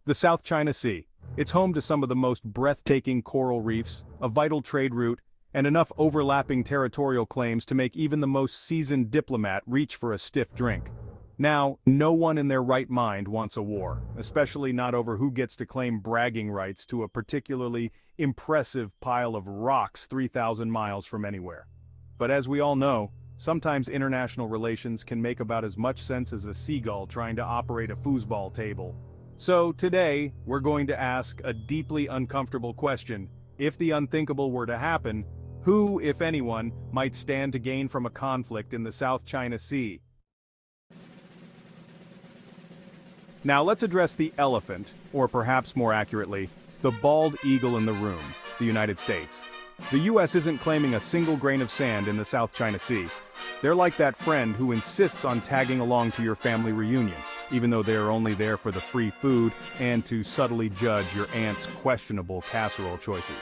The South China Sea. It's home to some of the most breathtaking coral reefs, a vital trade route, and enough overlapping territorial claims to make even the most seasoned diplomat reach for a stiff drink. Now, no one in their right mind wants a war, especially not over who gets to claim bragging rights to a particularly impressive pile of rocks 3,000 miles from anywhere. But as we all know, sometimes international relations can make about as much sense as a seagull trying to operate a foosball table. So today, we're going to ask a deeply uncomfortable question. If the unthinkable were to happen, who, if anyone, might stand to gain from a conflict in the South China Sea? Now let's address the elephant, or perhaps more accurately, the bald eagle in the room, the United States. The US isn't claiming a single grain of sand in the South China Sea. They're like that friend who insists on tagging along to your family reunion, even though they're only there for the free food and to subtly judge your aunt's questionable casserole choices.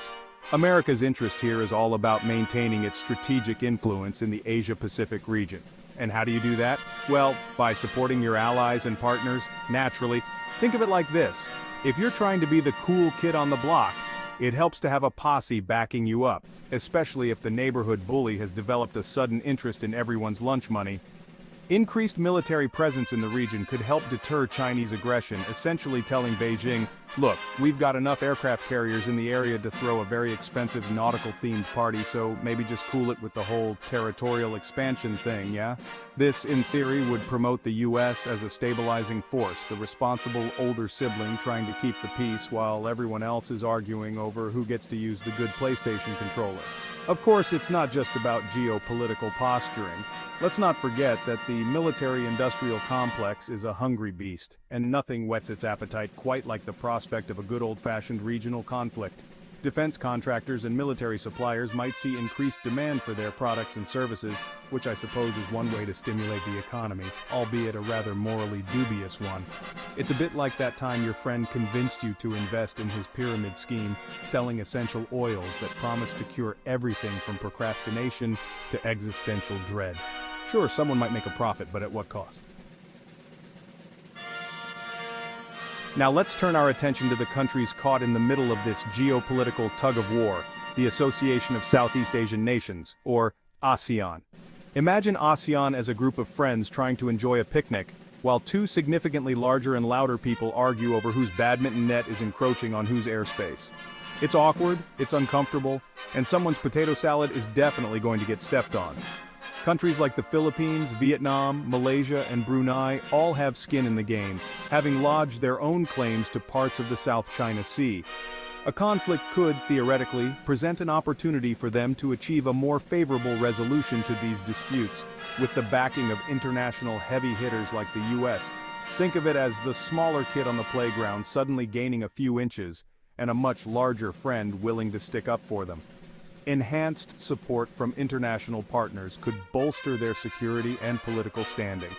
America's interest here is all about maintaining its strategic influence in the Asia-Pacific region. And how do you do that? Well, by supporting your allies and partners, naturally. Think of it like this. If you're trying to be the cool kid on the block, it helps to have a posse backing you up, especially if the neighborhood bully has developed a sudden interest in everyone's lunch money. Increased military presence in the region could help deter Chinese aggression, essentially telling Beijing, look, we've got enough aircraft carriers in the area to throw a very expensive nautical-themed party, so maybe just cool it with the whole territorial expansion thing, yeah? This, in theory, would promote the US as a stabilizing force, the responsible older sibling trying to keep the peace while everyone else is arguing over who gets to use the good PlayStation controller. Of course, it's not just about geopolitical posturing. Let's not forget that the military-industrial complex is a hungry beast, and nothing whets its appetite quite like the prospect of a good old-fashioned regional conflict. Defense contractors and military suppliers might see increased demand for their products and services, which I suppose is one way to stimulate the economy, albeit a rather morally dubious one. It's a bit like that time your friend convinced you to invest in his pyramid scheme, selling essential oils that promise to cure everything from procrastination to existential dread. Sure, someone might make a profit, but at what cost? Now let's turn our attention to the countries caught in the middle of this geopolitical tug-of-war, the Association of Southeast Asian Nations, or ASEAN. Imagine ASEAN as a group of friends trying to enjoy a picnic, while two significantly larger and louder people argue over whose badminton net is encroaching on whose airspace. It's awkward, it's uncomfortable, and someone's potato salad is definitely going to get stepped on. Countries like the Philippines, Vietnam, Malaysia, and Brunei all have skin in the game, having lodged their own claims to parts of the South China Sea. A conflict could, theoretically, present an opportunity for them to achieve a more favorable resolution to these disputes, with the backing of international heavy hitters like the US. Think of it as the smaller kid on the playground suddenly gaining a few inches, and a much larger friend willing to stick up for them. Enhanced support from international partners could bolster their security and political standing,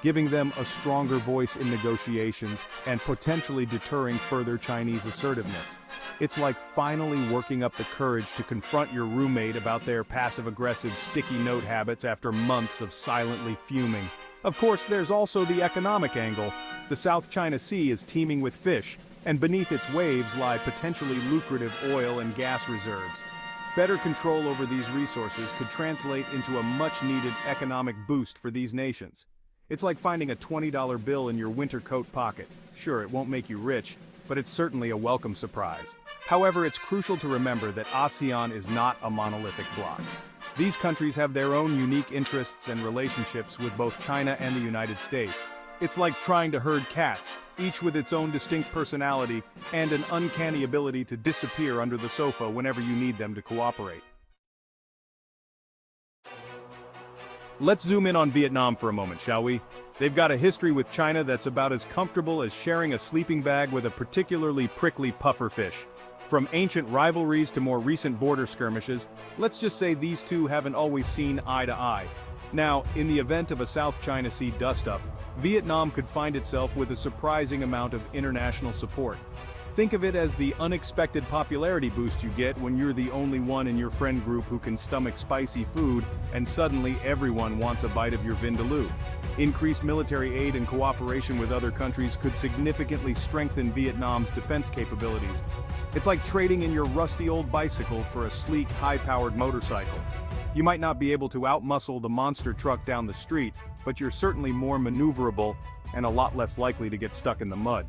giving them a stronger voice in negotiations and potentially deterring further Chinese assertiveness. It's like finally working up the courage to confront your roommate about their passive-aggressive sticky note habits after months of silently fuming. Of course, there's also the economic angle. The South China Sea is teeming with fish, and beneath its waves lie potentially lucrative oil and gas reserves. Better control over these resources could translate into a much-needed economic boost for these nations. It's like finding a $20 bill in your winter coat pocket. Sure, it won't make you rich, but it's certainly a welcome surprise. However, it's crucial to remember that ASEAN is not a monolithic bloc. These countries have their own unique interests and relationships with both China and the United States. It's like trying to herd cats, each with its own distinct personality and an uncanny ability to disappear under the sofa whenever you need them to cooperate. Let's zoom in on Vietnam for a moment, shall we? They've got a history with China that's about as comfortable as sharing a sleeping bag with a particularly prickly pufferfish. From ancient rivalries to more recent border skirmishes, let's just say these two haven't always seen eye to eye. Now, in the event of a South China Sea dust-up, Vietnam could find itself with a surprising amount of international support. Think of it as the unexpected popularity boost you get when you're the only one in your friend group who can stomach spicy food, and suddenly everyone wants a bite of your vindaloo. Increased military aid and cooperation with other countries could significantly strengthen Vietnam's defense capabilities. It's like trading in your rusty old bicycle for a sleek, high-powered motorcycle. You might not be able to outmuscle the monster truck down the street, but you're certainly more maneuverable and a lot less likely to get stuck in the mud.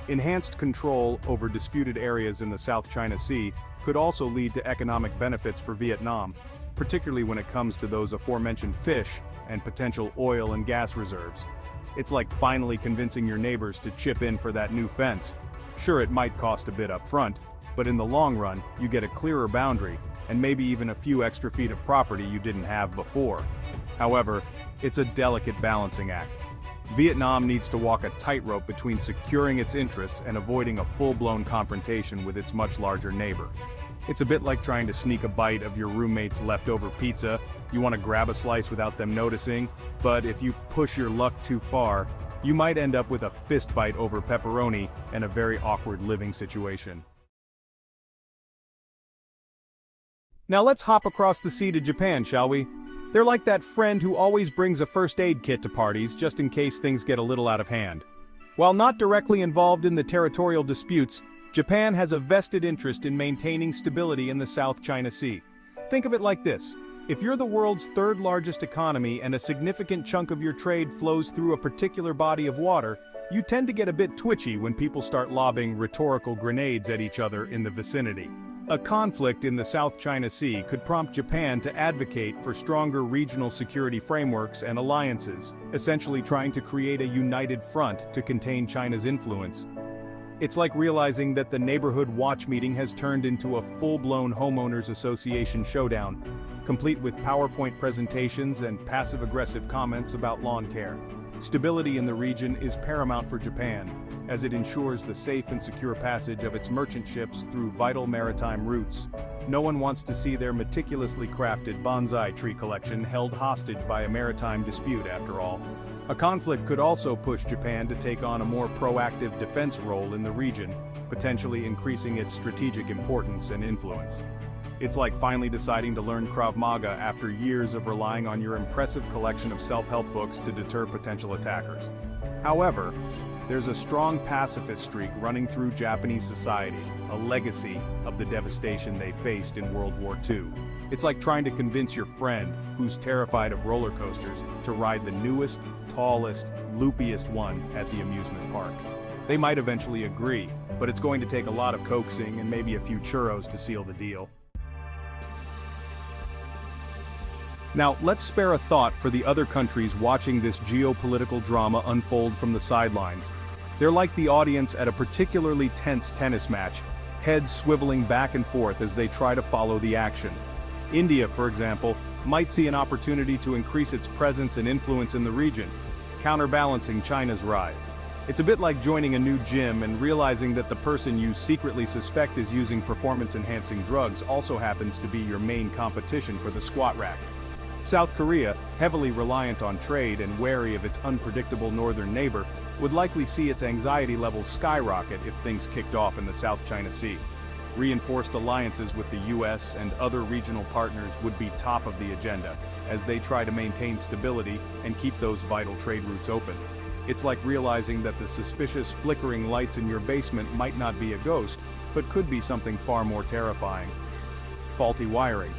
Enhanced control over disputed areas in the South China Sea could also lead to economic benefits for Vietnam, particularly when it comes to those aforementioned fish and potential oil and gas reserves. It's like finally convincing your neighbors to chip in for that new fence. Sure, it might cost a bit up front, but in the long run, you get a clearer boundary, and maybe even a few extra feet of property you didn't have before. However, it's a delicate balancing act. Vietnam needs to walk a tightrope between securing its interests and avoiding a full-blown confrontation with its much larger neighbor. It's a bit like trying to sneak a bite of your roommate's leftover pizza. You want to grab a slice without them noticing, but if you push your luck too far, you might end up with a fistfight over pepperoni and a very awkward living situation. Now let's hop across the sea to Japan, shall we? They're like that friend who always brings a first aid kit to parties just in case things get a little out of hand. While not directly involved in the territorial disputes, Japan has a vested interest in maintaining stability in the South China Sea. Think of it like this. If you're the world's third largest economy and a significant chunk of your trade flows through a particular body of water, you tend to get a bit twitchy when people start lobbing rhetorical grenades at each other in the vicinity. A conflict in the South China Sea could prompt Japan to advocate for stronger regional security frameworks and alliances, essentially trying to create a united front to contain China's influence. It's like realizing that the neighborhood watch meeting has turned into a full-blown homeowners association showdown, complete with PowerPoint presentations and passive-aggressive comments about lawn care. Stability in the region is paramount for Japan, as it ensures the safe and secure passage of its merchant ships through vital maritime routes. No one wants to see their meticulously crafted bonsai tree collection held hostage by a maritime dispute, after all. A conflict could also push Japan to take on a more proactive defense role in the region, potentially increasing its strategic importance and influence. It's like finally deciding to learn Krav Maga after years of relying on your impressive collection of self-help books to deter potential attackers. However, there's a strong pacifist streak running through Japanese society, a legacy of the devastation they faced in World War II. It's like trying to convince your friend, who's terrified of roller coasters, to ride the newest, tallest, loopiest one at the amusement park. They might eventually agree, but it's going to take a lot of coaxing and maybe a few churros to seal the deal. Now, let's spare a thought for the other countries watching this geopolitical drama unfold from the sidelines. They're like the audience at a particularly tense tennis match, heads swiveling back and forth as they try to follow the action. India, for example, might see an opportunity to increase its presence and influence in the region, counterbalancing China's rise. It's a bit like joining a new gym and realizing that the person you secretly suspect is using performance-enhancing drugs also happens to be your main competition for the squat rack. South Korea, heavily reliant on trade and wary of its unpredictable northern neighbor, would likely see its anxiety levels skyrocket if things kicked off in the South China Sea. Reinforced alliances with the US and other regional partners would be top of the agenda, as they try to maintain stability and keep those vital trade routes open. It's like realizing that the suspicious flickering lights in your basement might not be a ghost, but could be something far more terrifying. Faulty wiring.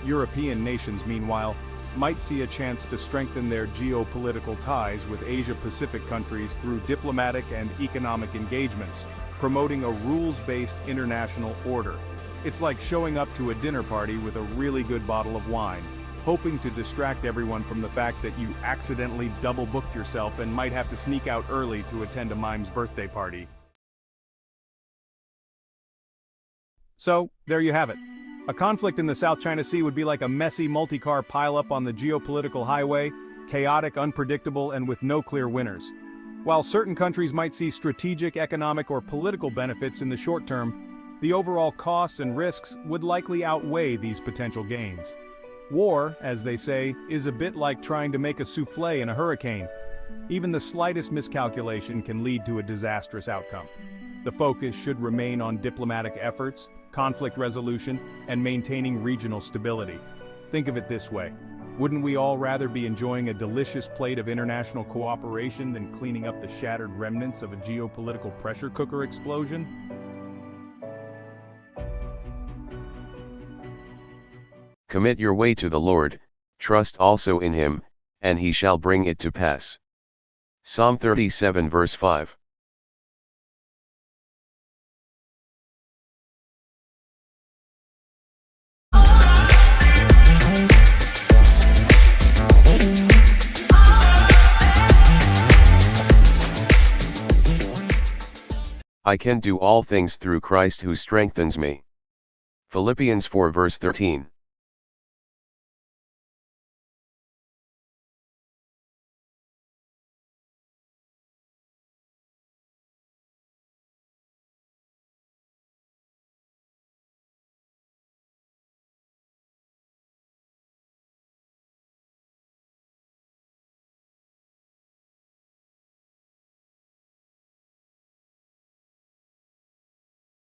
European nations, meanwhile, might see a chance to strengthen their geopolitical ties with Asia-Pacific countries through diplomatic and economic engagements, promoting a rules-based international order. It's like showing up to a dinner party with a really good bottle of wine, hoping to distract everyone from the fact that you accidentally double-booked yourself and might have to sneak out early to attend a mime's birthday party. So, there you have it. A conflict in the South China Sea would be like a messy multi-car pileup on the geopolitical highway, chaotic, unpredictable, and with no clear winners. While certain countries might see strategic, economic, or political benefits in the short term, the overall costs and risks would likely outweigh these potential gains. War, as they say, is a bit like trying to make a souffle in a hurricane. Even the slightest miscalculation can lead to a disastrous outcome. The focus should remain on diplomatic efforts, conflict resolution, and maintaining regional stability. Think of it this way. Wouldn't we all rather be enjoying a delicious plate of international cooperation than cleaning up the shattered remnants of a geopolitical pressure cooker explosion? Commit your way to the Lord, trust also in him, and he shall bring it to pass. Psalm 37 verse 5. I can do all things through Christ who strengthens me. Philippians 4 verse 13.